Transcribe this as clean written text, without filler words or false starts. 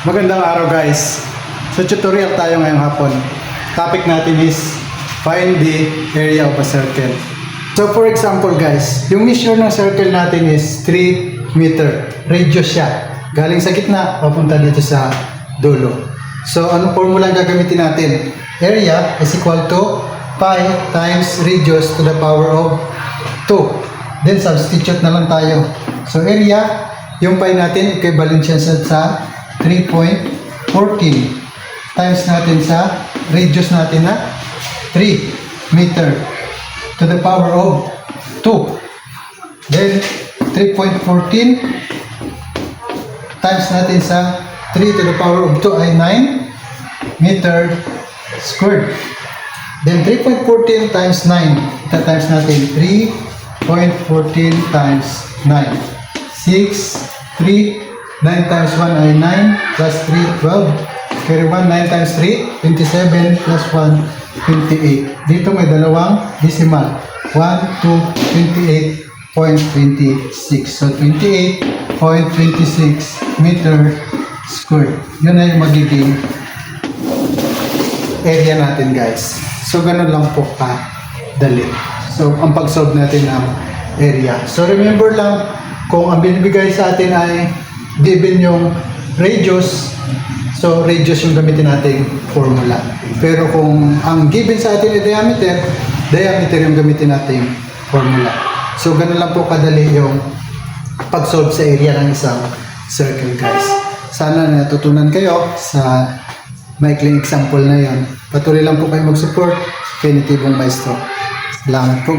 Magandang araw guys. So tutorial tayo ngayong hapon. Topic natin is find the area of a circle. So for example guys, yung measure ng circle natin is 3 meter. Radius siya. Galing sa gitna, papunta dito sa dulo. So anong formula ang gagamitin natin? Area is equal to pi times radius to the power of 2. Then substitute na lang tayo. So area, yung pi natin, equivalent siya sa 3.14 times natin sa radius natin na 3 meter to the power of 2. Then 3.14 times natin sa 3 to the power of 2 ay 9 meter squared. Then 3.14 times 9, times natin 3.14 times 9. 6, 3, 9 times 1 ay 9, plus 3, 12. Carry 1, 9 times 3, 27, plus 1, 28. Dito may dalawang decimal. 1, 2, 28.26. So 28.26 meter squared. Yun na yung magiging area natin guys. So ganun lang po dali. So ang pag-solve natin ng area. So remember lang, kung ang binibigay sa atin ay given yung radius, so radius yung gamitin nating formula. Pero kung ang given sa atin ay diameter, diameter yung gamitin nating formula. So ganun lang po kadali yung pag-solve sa area ng isang circle guys. Sana natutunan kayo sa maikling example na yan. Patuloy lang po kayo mag-support kay Natibong Maestro. Salamat po.